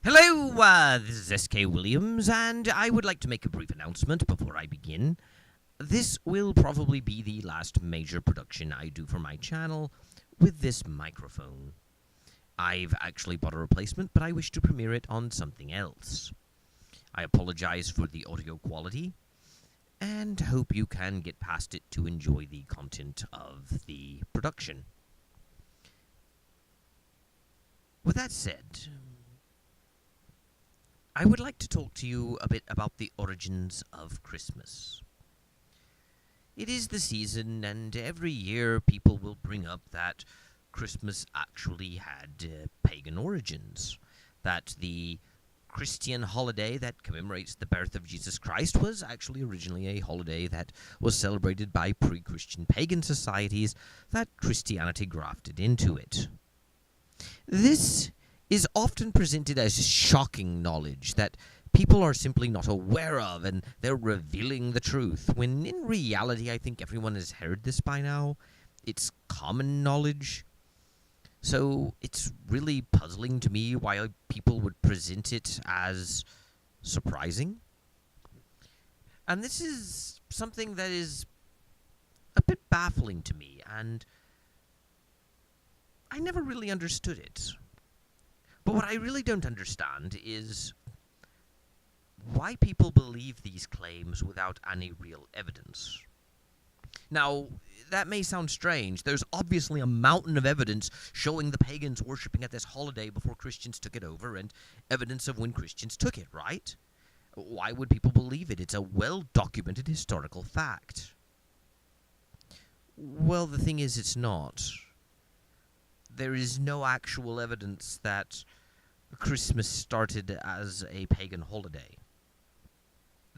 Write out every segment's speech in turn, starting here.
Hello, this is S.K. Williams, and I would like to make a brief announcement before I begin. This will probably be the last major production I do for my channel with this microphone. I've actually bought a replacement, but I wish to premiere it on something else. I apologize for the audio quality, and hope you can get past it to enjoy the content of the production. With that said, I would like to talk to you a bit about the origins of Christmas. It is the season, and every year people will bring up that Christmas actually had pagan origins. That the Christian holiday that commemorates the birth of Jesus Christ was actually originally a holiday that was celebrated by pre-Christian pagan societies that Christianity grafted into it. This is often presented as shocking knowledge that people are simply not aware of, and they're revealing the truth, when in reality I think everyone has heard this by now. It's common knowledge. So it's really puzzling to me why people would present it as surprising. And this is something that is a bit baffling to me, and I never really understood it. But what I really don't understand is why people believe these claims without any real evidence. Now, that may sound strange. There's obviously a mountain of evidence showing the pagans worshipping at this holiday before Christians took it over, and evidence of when Christians took it, right? Why would people believe it? It's a well-documented historical fact. Well, the thing is, it's not. There is no actual evidence that Christmas started as a pagan holiday.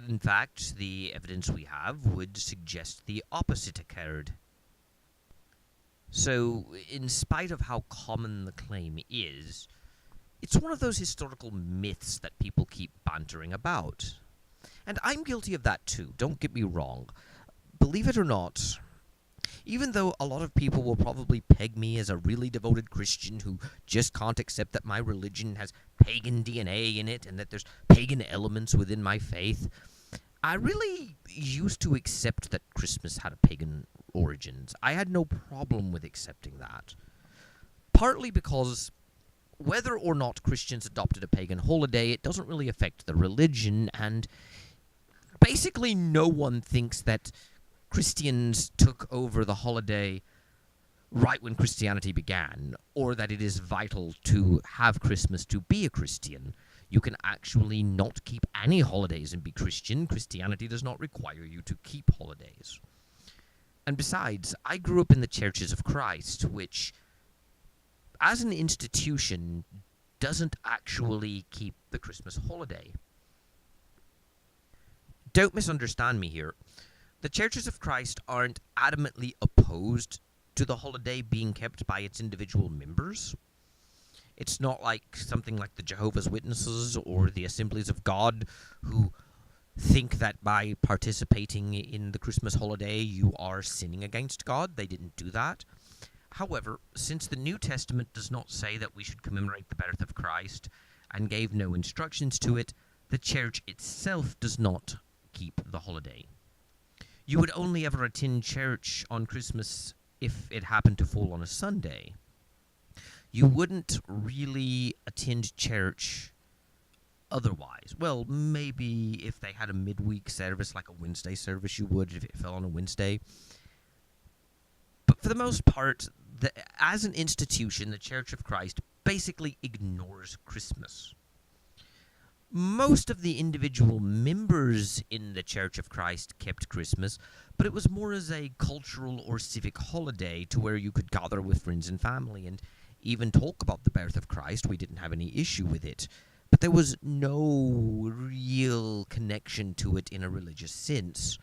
In fact, the evidence we have would suggest the opposite occurred. So, in spite of how common the claim is, it's one of those historical myths that people keep bantering about. And I'm guilty of that too, don't get me wrong. Believe it or not, even though a lot of people will probably peg me as a really devoted Christian who just can't accept that my religion has pagan DNA in it and that there's pagan elements within my faith, I really used to accept that Christmas had a pagan origins. I had no problem with accepting that. Partly because whether or not Christians adopted a pagan holiday, it doesn't really affect the religion, and basically no one thinks that Christians took over the holiday right when Christianity began, or that it is vital to have Christmas to be a Christian. You can actually not keep any holidays and be Christian. Christianity does not require you to keep holidays. And besides, I grew up in the Churches of Christ, which, as an institution, doesn't actually keep the Christmas holiday. Don't misunderstand me here. The Churches of Christ aren't adamantly opposed to the holiday being kept by its individual members. It's not like something like the Jehovah's Witnesses or the Assemblies of God, who think that by participating in the Christmas holiday you are sinning against God. They didn't do that. However, since the New Testament does not say that we should commemorate the birth of Christ and gave no instructions to it, the Church itself does not keep the holiday. You would only ever attend church on Christmas if it happened to fall on a Sunday. You wouldn't really attend church otherwise. Well, maybe if they had a midweek service, like a Wednesday service, you would if it fell on a Wednesday. But for the most part, as an institution, the Church of Christ basically ignores Christmas. Most of the individual members in the Church of Christ kept Christmas, but it was more as a cultural or civic holiday to where you could gather with friends and family and even talk about the birth of Christ. We didn't have any issue with it, but there was no real connection to it in a religious sense.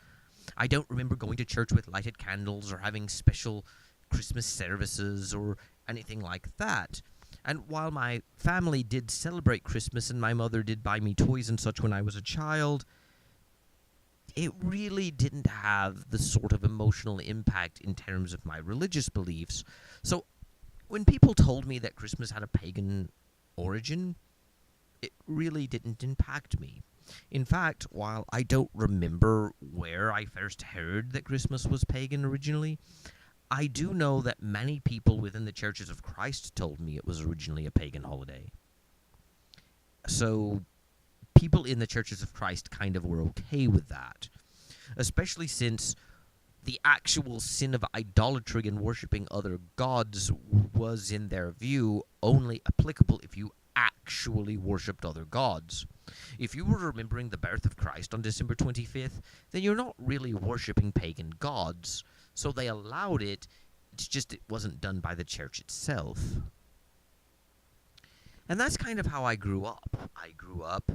I don't remember going to church with lighted candles or having special Christmas services or anything like that. And while my family did celebrate Christmas and my mother did buy me toys and such when I was a child, it really didn't have the sort of emotional impact in terms of my religious beliefs. So when people told me that Christmas had a pagan origin, it really didn't impact me. In fact, while I don't remember where I first heard that Christmas was pagan originally, I do know that many people within the Churches of Christ told me it was originally a pagan holiday. So, people in the Churches of Christ kind of were okay with that, especially since the actual sin of idolatry and worshipping other gods was, in their view, only applicable if you actually worshipped other gods. If you were remembering the birth of Christ on December 25th, then you're not really worshipping pagan gods, so they allowed it. It's just it wasn't done by the church itself. And that's kind of how I grew up. I grew up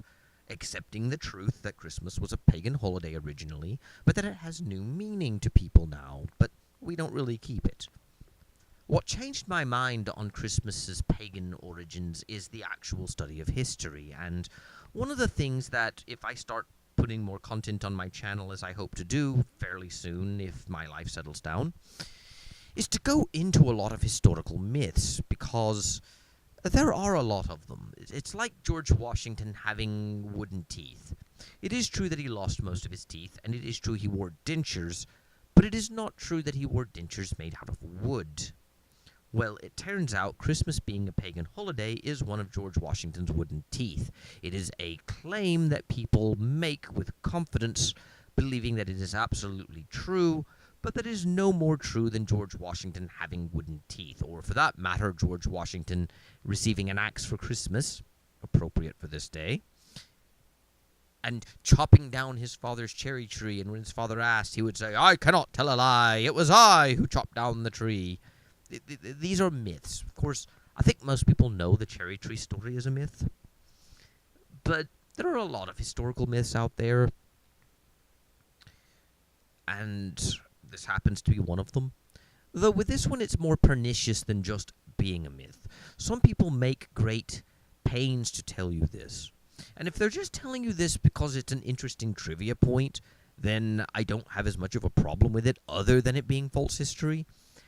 accepting the truth that Christmas was a pagan holiday originally, but that it has new meaning to people now, but we don't really keep it. What changed my mind on Christmas's pagan origins is the actual study of history, and one of the things that, if I start putting more content on my channel, as I hope to do fairly soon if my life settles down, is to go into a lot of historical myths, because there are a lot of them. It's like George Washington having wooden teeth. It is true that he lost most of his teeth, and it is true he wore dentures, but it is not true that he wore dentures made out of wood. Well, it turns out Christmas being a pagan holiday is one of George Washington's wooden teeth. It is a claim that people make with confidence, believing that it is absolutely true, but that is no more true than George Washington having wooden teeth, or for that matter, George Washington receiving an axe for Christmas, appropriate for this day, and chopping down his father's cherry tree, and when his father asked, he would say, "I cannot tell a lie, it was I who chopped down the tree." These are myths. Of course, I think most people know the cherry tree story is a myth, but there are a lot of historical myths out there, and this happens to be one of them. Though with this one, it's more pernicious than just being a myth. Some people make great pains to tell you this. And if they're just telling you this because it's an interesting trivia point, then I don't have as much of a problem with it, other than it being false history.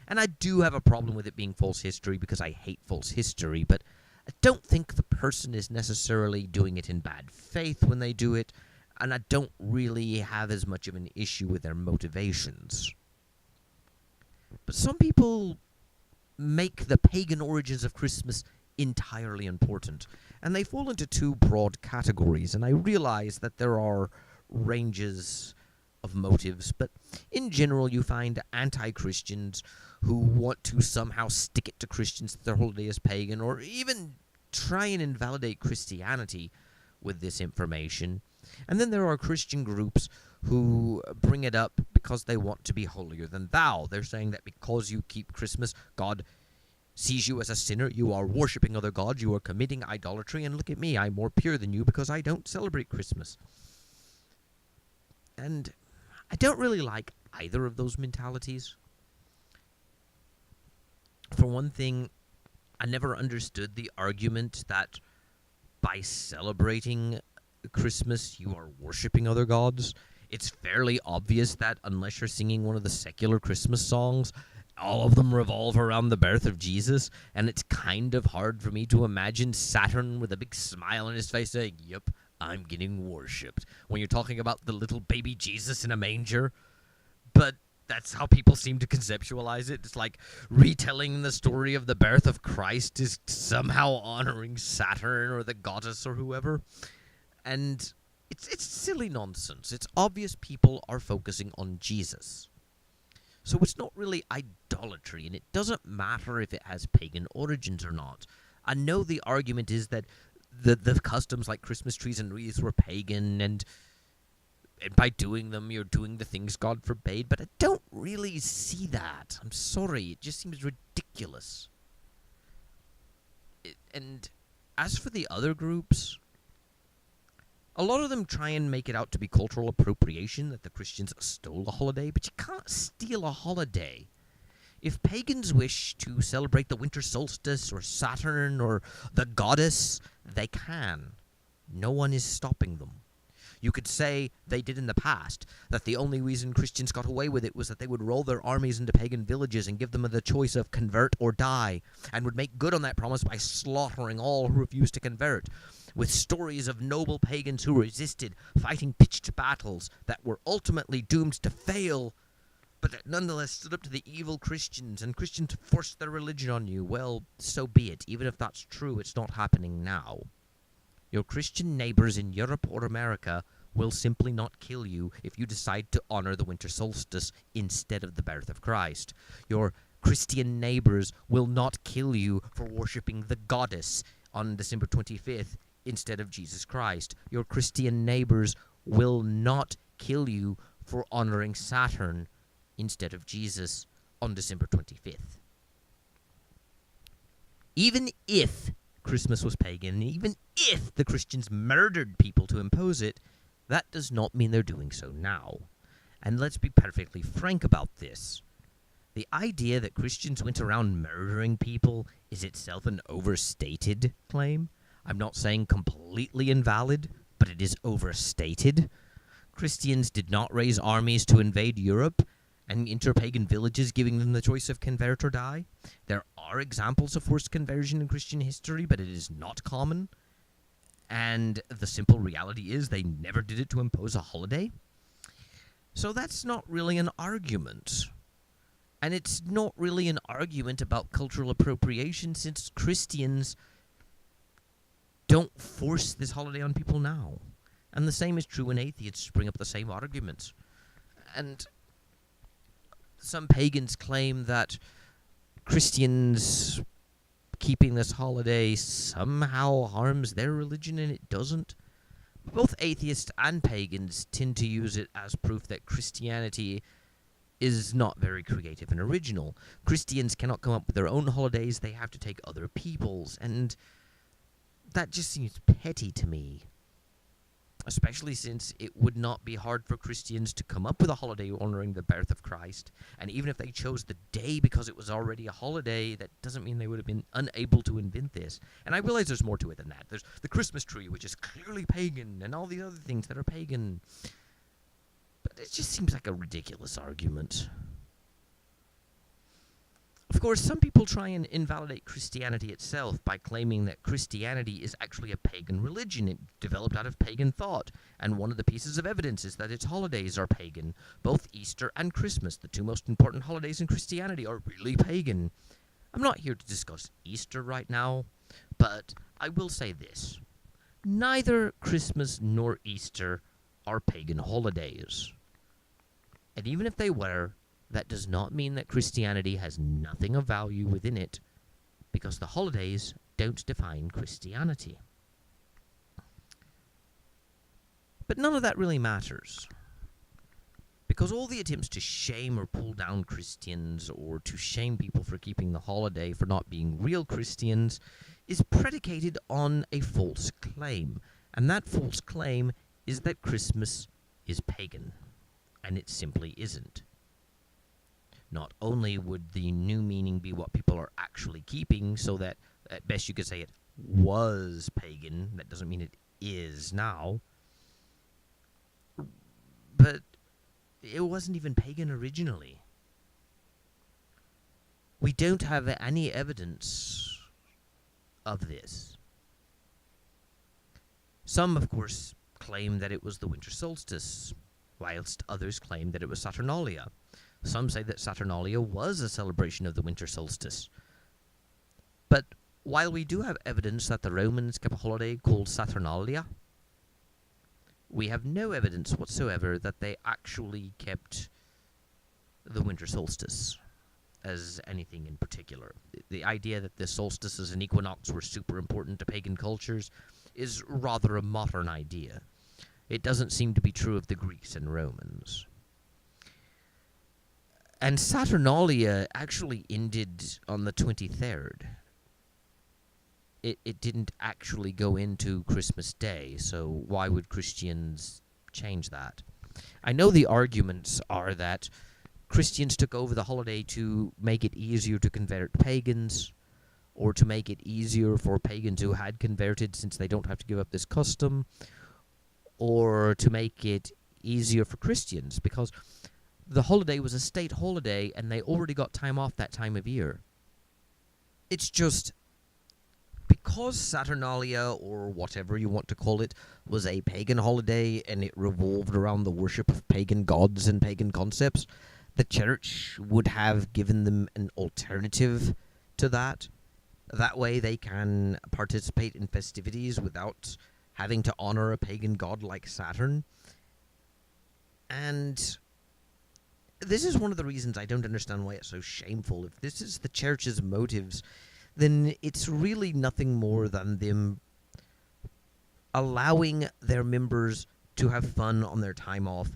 And I do have a problem with it being false history because I hate false history, but I don't think the person is necessarily doing it in bad faith when they do it, and I don't really have as much of an issue with their motivations. But some people make the pagan origins of Christmas entirely important, and they fall into two broad categories, and I realize that there are ranges of motives, but in general you find anti-Christians who want to somehow stick it to Christians that their holiday is pagan, or even try and invalidate Christianity with this information. And then there are Christian groups who bring it up because they want to be holier than thou. They're saying that because you keep Christmas, God sees you as a sinner, you are worshipping other gods, you are committing idolatry, and look at me, I'm more pure than you because I don't celebrate Christmas. And I don't really like either of those mentalities. For one thing, I never understood the argument that by celebrating Christmas, you are worshipping other gods. It's fairly obvious that unless you're singing one of the secular Christmas songs, all of them revolve around the birth of Jesus, and it's kind of hard for me to imagine Saturn with a big smile on his face saying, "Yep, I'm getting worshipped," when you're talking about the little baby Jesus in a manger. But that's how people seem to conceptualize it. It's like retelling the story of the birth of Christ is somehow honoring Saturn or the goddess or whoever. And it's silly nonsense. It's obvious people are focusing on Jesus. So it's not really idolatry, and it doesn't matter if it has pagan origins or not. I know the argument is that the customs like Christmas trees and wreaths were pagan, and by doing them, you're doing the things God forbade, but I don't really see that. I'm sorry, it just seems ridiculous. And as for the other groups, a lot of them try and make it out to be cultural appropriation, that the Christians stole a holiday, but you can't steal a holiday. If pagans wish to celebrate the winter solstice or Saturn or the goddess, they can. No one is stopping them. You could say they did in the past, that the only reason Christians got away with it was that they would roll their armies into pagan villages and give them the choice of convert or die, and would make good on that promise by slaughtering all who refused to convert. with stories of noble pagans who resisted, fighting pitched battles that were ultimately doomed to fail, but that nonetheless stood up to the evil Christians, and Christians forced their religion on you. Well, so be it. Even if that's true, it's not happening now. Your Christian neighbors in Europe or America will simply not kill you if you decide to honor the winter solstice instead of the birth of Christ. Your Christian neighbors will not kill you for worshipping the goddess on December 25th instead of Jesus Christ. Your Christian neighbors will not kill you for honoring Saturn instead of Jesus on December 25th. Even if Christmas was pagan, even if the Christians murdered people to impose it, that does not mean they're doing so now. And let's be perfectly frank about this. The idea that Christians went around murdering people is itself an overstated claim. I'm not saying completely invalid, but it is overstated. Christians did not raise armies to invade Europe and enter pagan villages, giving them the choice of convert or die. There are examples of forced conversion in Christian history, but it is not common. And the simple reality is they never did it to impose a holiday. So that's not really an argument. And it's not really an argument about cultural appropriation, since Christians don't force this holiday on people now. And the same is true when atheists bring up the same arguments. And some pagans claim that Christians keeping this holiday somehow harms their religion, and it doesn't. Both atheists and pagans tend to use it as proof that Christianity is not very creative and original. Christians cannot come up with their own holidays, they have to take other people's, and that just seems petty to me. Especially since it would not be hard for Christians to come up with a holiday honoring the birth of Christ. And even if they chose the day because it was already a holiday, that doesn't mean they would have been unable to invent this. And I realize there's more to it than that. There's the Christmas tree, which is clearly pagan, and all these other things that are pagan. But it just seems like a ridiculous argument. Of course, some people try and invalidate Christianity itself by claiming that Christianity is actually a pagan religion. It developed out of pagan thought, and one of the pieces of evidence is that its holidays are pagan. Both Easter and Christmas, the two most important holidays in Christianity, are really pagan. I'm not here to discuss Easter right now, but I will say this. Neither Christmas nor Easter are pagan holidays. And even if they were, that does not mean that Christianity has nothing of value within it, because the holidays don't define Christianity. But none of that really matters, because all the attempts to shame or pull down Christians or to shame people for keeping the holiday for not being real Christians is predicated on a false claim, and that false claim is that Christmas is pagan, and it simply isn't. Not only would the new meaning be what people are actually keeping, so that at best you could say it was pagan, that doesn't mean it is now, but it wasn't even pagan originally. We don't have any evidence of this. Some, of course, claim that it was the winter solstice, whilst others claim that it was Saturnalia. Some say that Saturnalia was a celebration of the winter solstice. But while we do have evidence that the Romans kept a holiday called Saturnalia, we have no evidence whatsoever that they actually kept the winter solstice as anything in particular. The idea that the solstices and equinox were super important to pagan cultures is rather a modern idea. It doesn't seem to be true of the Greeks and Romans. And Saturnalia actually ended on the 23rd. It didn't actually go into Christmas Day, so why would Christians change that? I know the arguments are that Christians took over the holiday to make it easier to convert pagans, or to make it easier for pagans who had converted since they don't have to give up this custom, or to make it easier for Christians, because the holiday was a state holiday, and they already got time off that time of year. It's just because Saturnalia, or whatever you want to call it, was a pagan holiday and it revolved around the worship of pagan gods and pagan concepts, the church would have given them an alternative to that. That way they can participate in festivities without having to honor a pagan god like Saturn. And this is one of the reasons I don't understand why it's so shameful. If this is the church's motives, then it's really nothing more than them allowing their members to have fun on their time off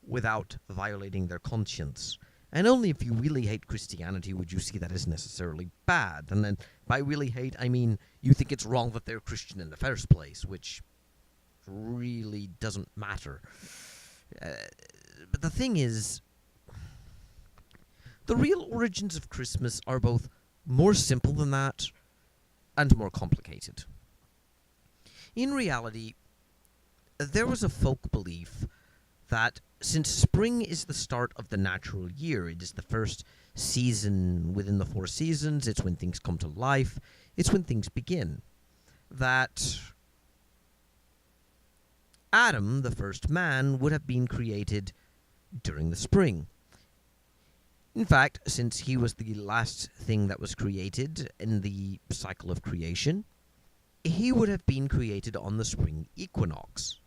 without violating their conscience. And only if you really hate Christianity would you see that as necessarily bad. And then by really hate, I mean you think it's wrong that they're Christian in the first place, which really doesn't matter. But the thing is, the real origins of Christmas are both more simple than that and more complicated. In reality, there was a folk belief that since spring is the start of the natural year, it is the first season within the 4 seasons, it's when things come to life, it's when things begin, that Adam, the first man, would have been created during the spring. In fact, since he was the last thing that was created in the cycle of creation, he would have been created on the spring equinox.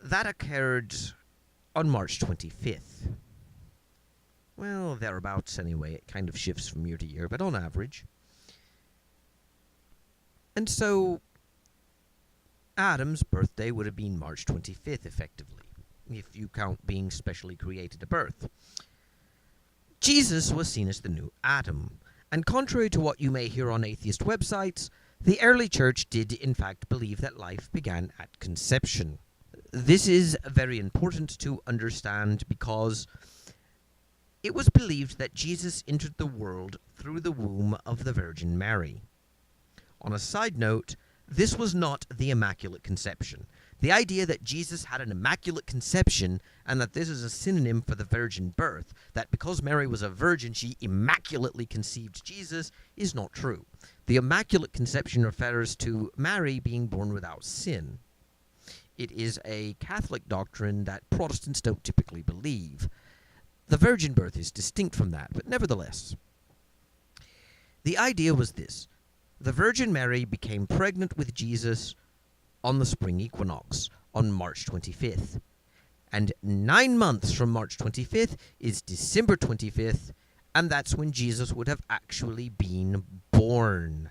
That occurred on March 25th. Well, thereabouts anyway. It kind of shifts from year to year, but on average. And so Adam's birthday would have been March 25th, effectively, if you count being specially created a birth. Jesus was seen as the new Adam, and contrary to what you may hear on atheist websites, the early church did in fact believe that life began at conception. This is very important to understand because it was believed that Jesus entered the world through the womb of the Virgin Mary. On a side note, this was not the Immaculate Conception. The idea that Jesus had an immaculate conception and that this is a synonym for the virgin birth, that because Mary was a virgin she immaculately conceived Jesus, is not true. The Immaculate Conception refers to Mary being born without sin. It is a Catholic doctrine that Protestants don't typically believe. The virgin birth is distinct from that, but nevertheless. The idea was this. The Virgin Mary became pregnant with Jesus on the spring equinox, on March 25th. And 9 months from March 25th is December 25th, and that's when Jesus would have actually been born.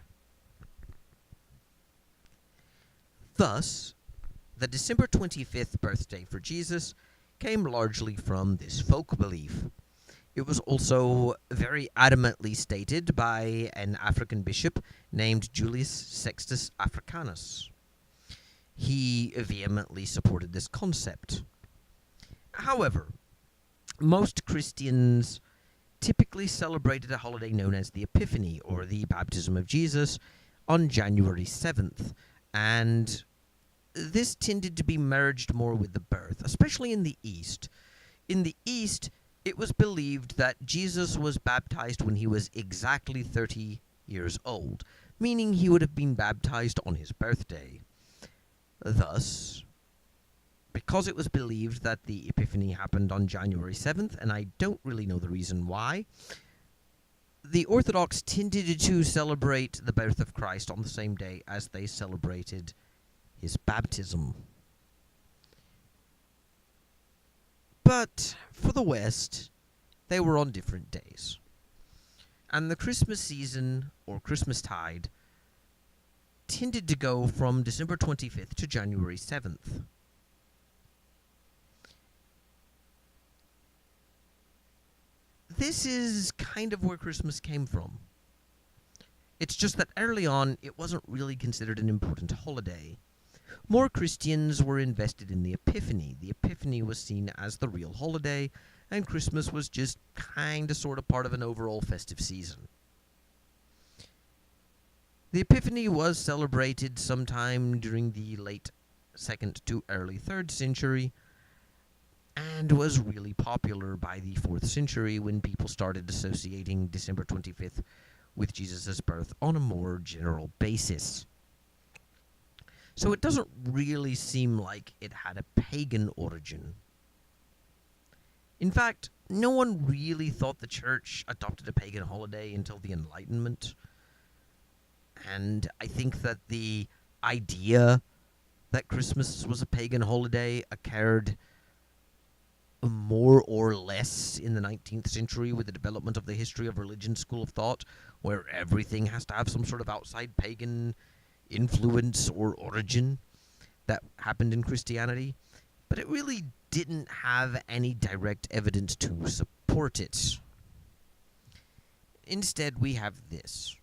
Thus, the December 25th birthday for Jesus came largely from this folk belief. It was also very adamantly stated by an African bishop named Julius Sextus Africanus. He vehemently supported this concept. However, most Christians typically celebrated a holiday known as the Epiphany, or the Baptism of Jesus, on January 7th, and this tended to be merged more with the birth, especially in the East. In the East, it was believed that Jesus was baptized when he was exactly 30 years old, meaning he would have been baptized on his birthday. Thus, because it was believed that the Epiphany happened on January 7th, and I don't really know the reason why, the Orthodox tended to celebrate the birth of Christ on the same day as they celebrated his baptism. But for the West, they were on different days. And the Christmas season, or Christmastide, tended to go from December 25th to January 7th. This is kind of where Christmas came from. It's just that early on, it wasn't really considered an important holiday. More Christians were invested in the Epiphany. The Epiphany was seen as the real holiday, and Christmas was just kind of sort of part of an overall festive season. The Epiphany was celebrated sometime during the late 2nd to early 3rd century, and was really popular by the 4th century when people started associating December 25th with Jesus' birth on a more general basis. So it doesn't really seem like it had a pagan origin. In fact, no one really thought the church adopted a pagan holiday until the Enlightenment. And I think that the idea that Christmas was a pagan holiday occurred more or less in the 19th century with the development of the history of religion school of thought, where everything has to have some sort of outside pagan influence or origin that happened in Christianity. But it really didn't have any direct evidence to support it. Instead, we have this.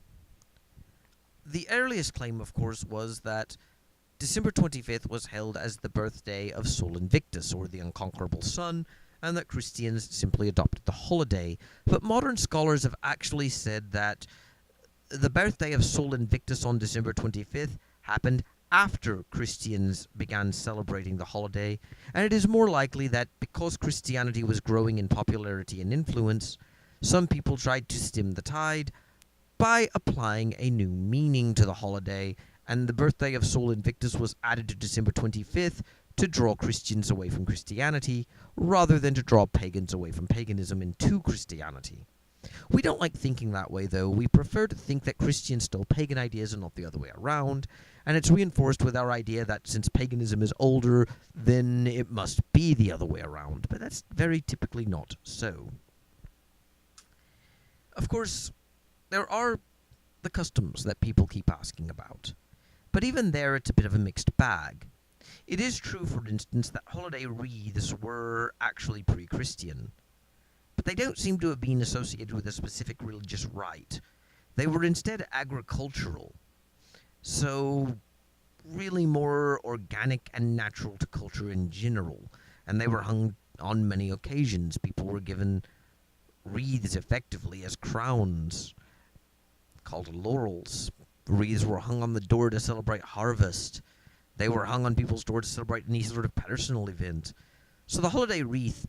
The earliest claim, of course, was that December 25th was held as the birthday of Sol Invictus, or the unconquerable sun, and that Christians simply adopted the holiday. But modern scholars have actually said that the birthday of Sol Invictus on December 25th happened after Christians began celebrating the holiday, and it is more likely that because Christianity was growing in popularity and influence, some people tried to stem the tide by applying a new meaning to the holiday, and the birthday of Sol Invictus was added to December 25th to draw Christians away from Christianity, rather than to draw pagans away from paganism into Christianity. We don't like thinking that way, though. We prefer to think that Christians stole pagan ideas and not the other way around, and it's reinforced with our idea that since paganism is older, then it must be the other way around, but that's very typically not so. Of course, there are the customs that people keep asking about, but even there it's a bit of a mixed bag. It is true, for instance, that holiday wreaths were actually pre-Christian, but they don't seem to have been associated with a specific religious rite. They were instead agricultural, so really more organic and natural to culture in general, and they were hung on many occasions. People were given wreaths effectively as crowns, called laurels. Wreaths were hung on the door to celebrate harvest. They were hung on people's doors to celebrate any sort of personal event. So the holiday wreath,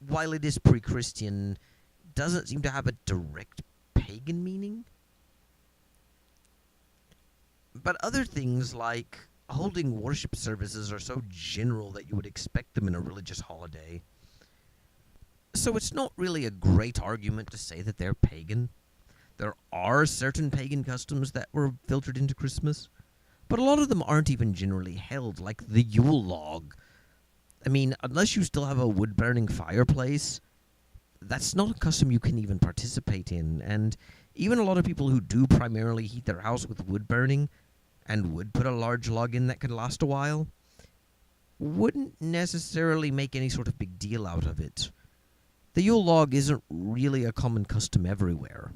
while it is pre-Christian, doesn't seem to have a direct pagan meaning. But other things like holding worship services are so general that you would expect them in a religious holiday. So it's not really a great argument to say that they're pagan. There are certain pagan customs that were filtered into Christmas, but a lot of them aren't even generally held, like the Yule log. I mean, unless you still have a wood-burning fireplace, that's not a custom you can even participate in, and even a lot of people who do primarily heat their house with wood burning, and would put a large log in that could last a while, wouldn't necessarily make any sort of big deal out of it. The Yule log isn't really a common custom everywhere.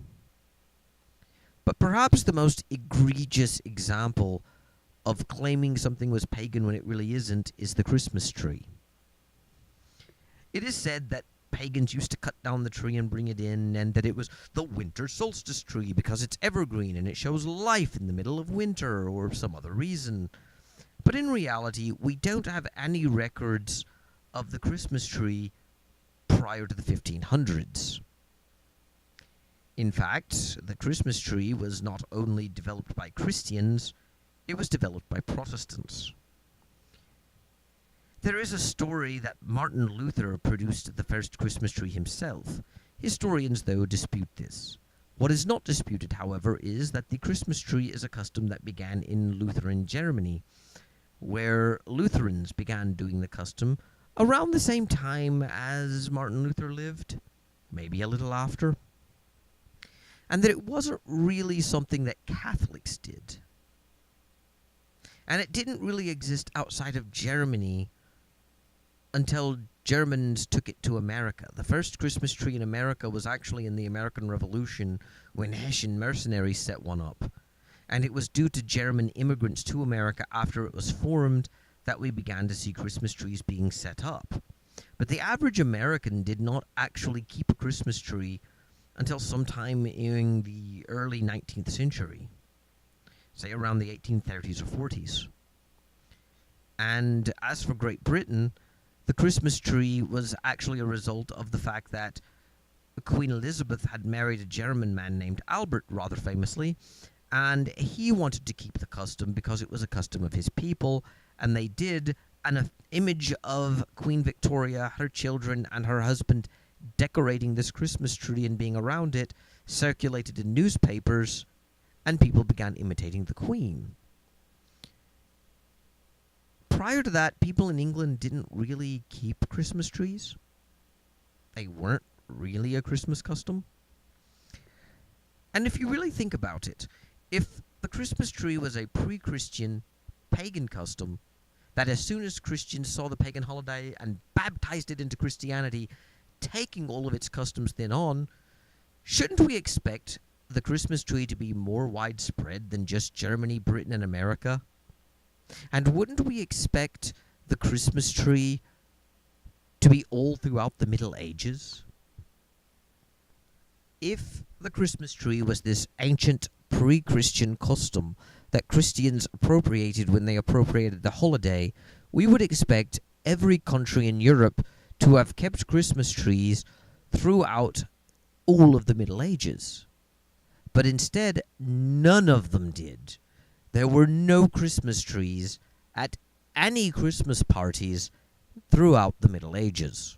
But perhaps the most egregious example of claiming something was pagan when it really isn't is the Christmas tree. It is said that pagans used to cut down the tree and bring it in, and that it was the winter solstice tree because it's evergreen and it shows life in the middle of winter, or some other reason. But in reality, we don't have any records of the Christmas tree prior to the 1500s. In fact, the Christmas tree was not only developed by Christians, it was developed by Protestants. There is a story that Martin Luther produced the first Christmas tree himself. Historians, though, dispute this. What is not disputed, however, is that the Christmas tree is a custom that began in Lutheran Germany, where Lutherans began doing the custom around the same time as Martin Luther lived, maybe a little after, and that it wasn't really something that Catholics did. And it didn't really exist outside of Germany until Germans took it to America. The first Christmas tree in America was actually in the American Revolution when Hessian mercenaries set one up. And it was due to German immigrants to America after it was formed that we began to see Christmas trees being set up. But the average American did not actually keep a Christmas tree until sometime in the early 19th century, say around the 1830s or 40s. And as for Great Britain, the Christmas tree was actually a result of the fact that Queen Elizabeth had married a German man named Albert, rather famously, And he wanted to keep the custom because it was a custom of his people, and they did. An image of Queen Victoria, her children, and her husband decorating this Christmas tree and being around it circulated in newspapers, and people began imitating the Queen. Prior to that, people in England didn't really keep Christmas trees. They weren't really a Christmas custom. And if you really think about it, if the Christmas tree was a pre-Christian pagan custom, that as soon as Christians saw the pagan holiday and baptized it into Christianity, taking all of its customs then on, shouldn't we expect the Christmas tree to be more widespread than just Germany, Britain, and America? And wouldn't we expect the Christmas tree to be all throughout the Middle Ages? If the Christmas tree was this ancient pre-Christian custom that Christians appropriated when they appropriated the holiday, we would expect every country in Europe to have kept Christmas trees throughout all of the Middle Ages. But instead, none of them did. There were no Christmas trees at any Christmas parties throughout the Middle Ages.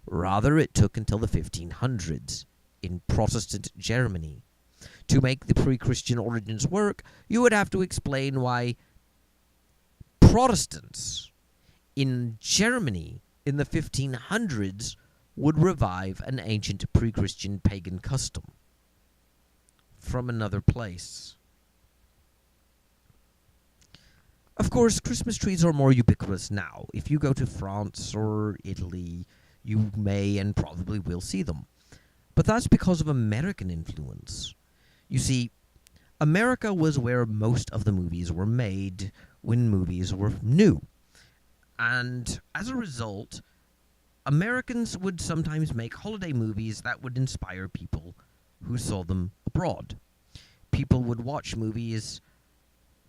Rather, it took until the 1500s in Protestant Germany. To make the pre-Christian origins work, you would have to explain why Protestants in Germany in the 1500s would revive an ancient pre-Christian pagan custom from another place. Of course, Christmas trees are more ubiquitous now. If you go to France or Italy, you may and probably will see them. But that's because of American influence. You see, America was where most of the movies were made when movies were new. And as a result, Americans would sometimes make holiday movies that would inspire people who saw them abroad. People would watch movies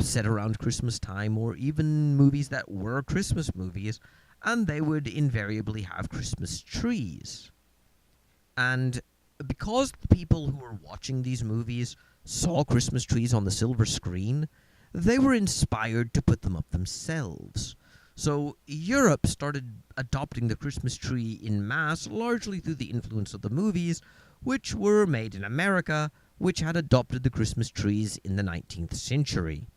set around Christmas time, or even movies that were Christmas movies, and they would invariably have Christmas trees. And because the people who were watching these movies saw Christmas trees on the silver screen, they were inspired to put them up themselves. So Europe started adopting the Christmas tree en masse, largely through the influence of the movies, which were made in America, which had adopted the Christmas trees in the 19th century.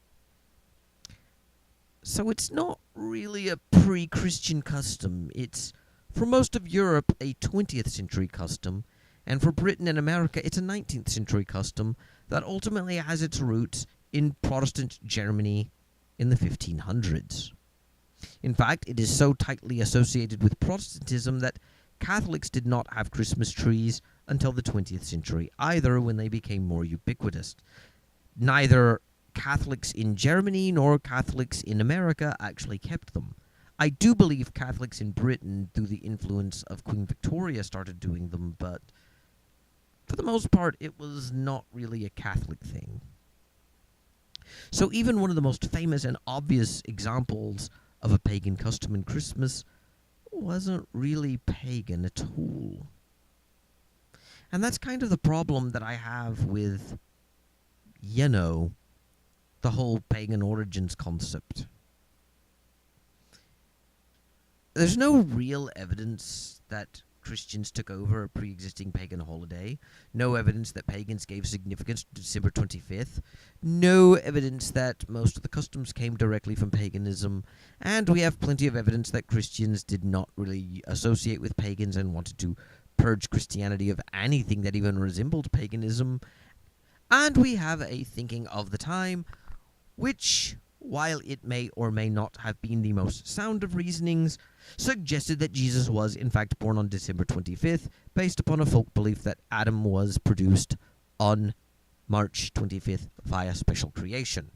So it's not really a pre-Christian custom. It's, for most of Europe, a 20th century custom, and for Britain and America, it's a 19th century custom that ultimately has its roots in Protestant Germany in the 1500s. In fact, it is so tightly associated with Protestantism that Catholics did not have Christmas trees until the 20th century either, when they became more ubiquitous. Neither Catholics in Germany nor Catholics in America actually kept them. I do believe Catholics in Britain, through the influence of Queen Victoria, started doing them, but for the most part, it was not really a Catholic thing. So even one of the most famous and obvious examples of a pagan custom in Christmas wasn't really pagan at all. And that's kind of the problem that I have with, the whole pagan origins concept. There's no real evidence that Christians took over a pre-existing pagan holiday. No evidence that pagans gave significance to December 25th. No evidence that most of the customs came directly from paganism. And we have plenty of evidence that Christians did not really associate with pagans and wanted to purge Christianity of anything that even resembled paganism. And we have a thinking of the time, which, while it may or may not have been the most sound of reasonings, suggested that Jesus was in fact born on December 25th, based upon a folk belief that Adam was produced on March 25th via special creation.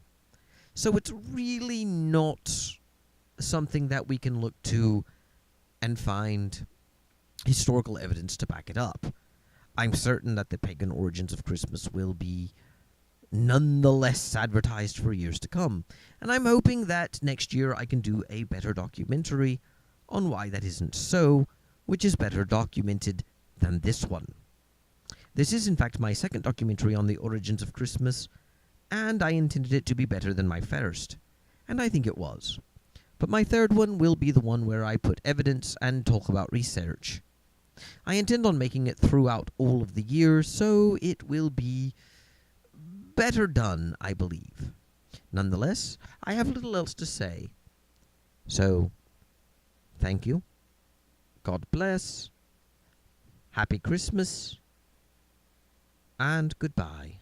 So it's really not something that we can look to and find historical evidence to back it up. I'm certain that the pagan origins of Christmas will be nonetheless advertised for years to come, and I'm hoping that next year I can do a better documentary on why that isn't so, which is better documented than this one. This is in fact my second documentary on the origins of Christmas, and I intended it to be better than my first, and I think it was. But my third one will be the one where I put evidence and talk about research. I intend on making it throughout all of the year, so it will be better done, I believe. Nonetheless, I have little else to say. So, thank you. God bless. Happy Christmas. And goodbye.